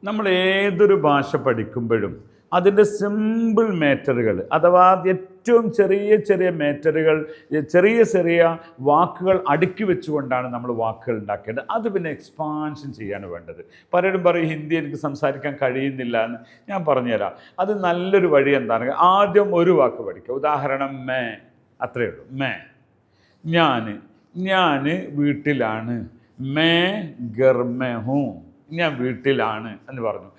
നമ്മൾ ഏതൊരു ഭാഷ പഠിക്കുമ്പോഴും അതിൻ്റെ സിമ്പിൾ മാറ്ററുകൾ അഥവാ ഏറ്റവും ചെറിയ ചെറിയ മാറ്ററുകൾ, ചെറിയ ചെറിയ വാക്കുകൾ അടുക്കി വെച്ചുകൊണ്ടാണ് നമ്മൾ വാക്കുകൾ ഉണ്ടാക്കേണ്ടത്. അത് പിന്നെ എക്സ്പാൻഷൻ ചെയ്യാണ് വേണ്ടത്. പലരും പറയും ഹിന്ദി എനിക്ക് സംസാരിക്കാൻ കഴിയുന്നില്ല എന്ന്. ഞാൻ പറഞ്ഞുതരാം, അത് നല്ലൊരു വഴി എന്താണ്. ആദ്യം ഒരു വാക്ക് പഠിക്കുക. ഉദാഹരണം മേ, അത്രയേ ഉള്ളൂ. മേ, ഞാൻ വീട്ടിലാണ്. മേ ഘർ മേ ഹൂം, ഞാൻ വീട്ടിലാണ് എന്ന് പറഞ്ഞു.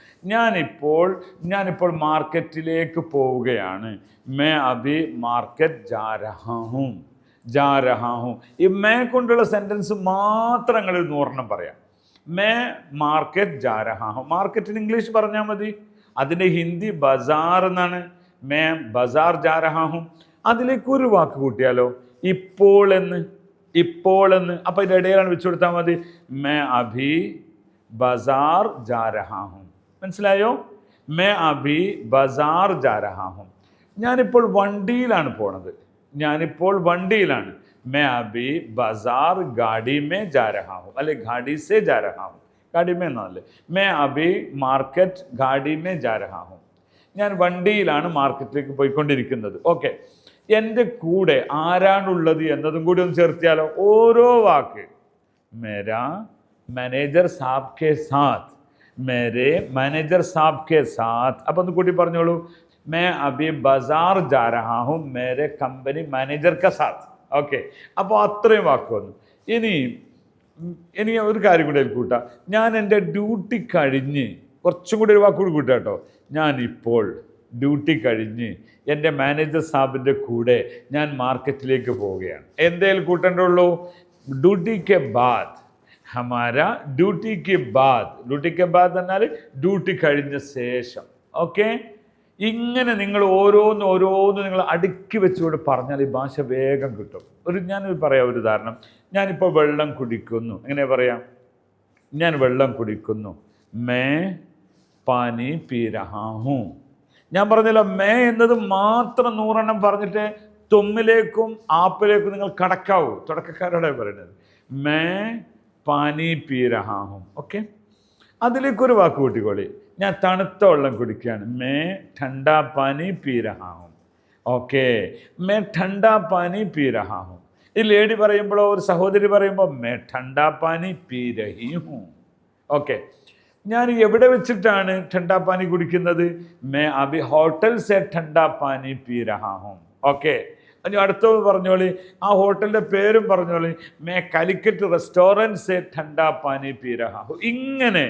ഞാനിപ്പോൾ മാർക്കറ്റിലേക്ക് പോവുകയാണ്. മേ അഭി മാർക്കറ്റ് ജാ രഹാ ഹൂം. ഈ മേ കൊണ്ടുള്ള സെൻറ്റൻസ് മാത്രം നിങ്ങൾ 100 പറയാം. മേ മാർക്കറ്റ് ജാ രഹാ ഹൂം. മാർക്കറ്റിന് ഇംഗ്ലീഷ് പറഞ്ഞാൽ മതി. അതിൻ്റെ ഹിന്ദി ബസാർ എന്നാണ്. മേ ബസാർ ജാ രഹാ ഹൂം. അതിലേക്ക് ഒരു വാക്ക് കൂട്ടിയാലോ, ഇപ്പോൾ എന്ന്. അപ്പോൾ ഇതിൻ്റെ ഇടയിലാണ് വെച്ച് കൊടുത്താൽ മതി. മേ അഭി ബസാർ ജാ രഹാ ഹൂം. മനസ്സിലായോ? മേ അഭി ബസാർ ജാ രഹാ ഹൂം. ഞാനിപ്പോൾ വണ്ടിയിലാണ് പോണത്. മേ അഭി ബസാർ ഗാഡി മേ ജാ രഹാ ഹൂം, അല്ലെ ഗാഡി സേ ജാ രഹാ ഹൂം. ഗാഡി മേ എന്നല്ലേ. മേ അഭി മാർക്കറ്റ് ഗാഡി മേ ജാ രഹാ ഹൂം. ഞാൻ വണ്ടിയിലാണ് മാർക്കറ്റിലേക്ക് പോയിക്കൊണ്ടിരിക്കുന്നത്. ഓക്കെ, എൻ്റെ കൂടെ ആരാണുള്ളത് എന്നതും കൂടി ഒന്ന് ചേർത്തിയാലോ. ഓരോ വാക്ക് മേരാ മാനേജർ സാബ് കെ സാത്ത്, മേരെ മാനേജർ സാബ് കെ സാത്ത്. അപ്പം ഒന്ന് കൂട്ടി പറഞ്ഞോളൂ. മേ അഭി ബസാർ ജാ രഹാ ഹൂം മേരെ കമ്പനി മാനേജർ കെ സാത്ത്. ഓക്കെ, അപ്പോൾ അത്രയും വാക്ക് വന്നു. ഇനി ഒരു കാര്യം കൂടി കൂട്ടാം. ഞാൻ എൻ്റെ ഡ്യൂട്ടി കഴിഞ്ഞ്, കുറച്ചും കൂടി ഒരു വാക്കുകൂടി കൂട്ടാം കേട്ടോ. ഞാനിപ്പോൾ ഡ്യൂട്ടി കഴിഞ്ഞ് എൻ്റെ മാനേജർ സാബിൻ്റെ കൂടെ ഞാൻ മാർക്കറ്റിലേക്ക് പോവുകയാണ്. എന്തേലും കൂട്ടേണ്ടുള്ളൂ. Duty K ബാദ്, Hamara duty K ബാദ് എന്നാൽ ഡ്യൂട്ടി കഴിഞ്ഞ ശേഷം. ഓക്കെ, ഇങ്ങനെ നിങ്ങൾ ഓരോന്ന് നിങ്ങൾ അടുക്കി വെച്ചുകൊണ്ട് പറഞ്ഞാൽ ഈ ഭാഷ വേഗം കിട്ടും. ഞാനൊരു പറയാം ഒരു ഉദാഹരണം. ഞാനിപ്പോൾ വെള്ളം കുടിക്കുന്നു. എങ്ങനെ പറയാം? ഞാൻ വെള്ളം കുടിക്കുന്നു. മേ പാനി പീ രഹാ ഹൂം. ഞാൻ പറഞ്ഞല്ലോ, മേ എന്നത് മാത്രം 100 പറഞ്ഞിട്ട് തുമ്മിലേക്കും ആപ്പിലേക്കും നിങ്ങൾ കടക്കാവൂ. തുടക്കക്കാരോടെ പറയുന്നത് മേ പാനി പീ രഹാ ഹൂം. ഓക്കെ, അതിലേക്കൊരു വാക്ക് കൂട്ടിക്കോളി. ഞാൻ തണുത്ത വെള്ളം കുടിക്കുകയാണ്. മേ ഠണ്ടാ പാനി പീ രഹാ ഹൂം. ഓക്കെ, മേ ഠണ്ടാ പാനി പീ രഹാ ഹൂം. ഈ ലേഡി പറയുമ്പോഴോ ഒരു സഹോദരി പറയുമ്പോൾ മേ ഠണ്ടാ പാനി പീ രഹി ഹൂം. ഓക്കെ, ഞാൻ എവിടെ വെച്ചിട്ടാണ് ഠണ്ടാ പാനി കുടിക്കുന്നത്? മേ അഭി ഹോട്ടൽ സെ ഠണ്ടാ പാനി പീ രഹാ ഹൂം. ഓക്കെ, ഇനി അടുത്തത് പറഞ്ഞോളി. ആ ഹോട്ടലിൻ്റെ പേരും പറഞ്ഞോളി. മേ കാലിക്കറ്റ് റെസ്റ്റോറൻറ്റ് സെ ഠണ്ടാ പാനി പീ രഹാ ഹൂം. ഇങ്ങനെ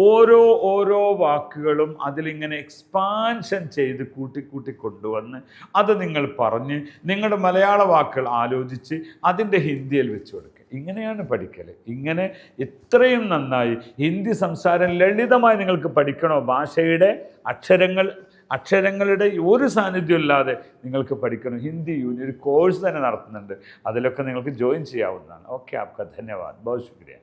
ഓരോ വാക്കുകളും അതിലിങ്ങനെ എക്സ്പാൻഷൻ ചെയ്ത് കൂട്ടി കൊണ്ടുവന്ന് അത് നിങ്ങൾ പറഞ്ഞ് നിങ്ങളുടെ മലയാള വാക്കുകൾ ആലോചിച്ച് അതിൻ്റെ ഹിന്ദിയിൽ വെച്ച് കൊടുക്കുക. ഇങ്ങനെയാണ് പഠിക്കൽ. ഇങ്ങനെ ഇത്രയും നന്നായി ഹിന്ദി സംസാരം ലളിതമായി നിങ്ങൾക്ക് പഠിക്കണോ? ഭാഷയുടെ അക്ഷരങ്ങളുടെ ഒരു സാന്നിധ്യം ഇല്ലാതെ നിങ്ങൾക്ക് പഠിക്കണം. ഹിന്ദി യൂണിയൻ ഒരു കോഴ്സ് തന്നെ നടത്തുന്നുണ്ട്. അതിലൊക്കെ നിങ്ങൾക്ക് ജോയിൻ ചെയ്യാവുന്നതാണ്. ഓക്കെ, ആപ്കാ ധന്യവാദ്, ബഹുത് ശുക്രിയ.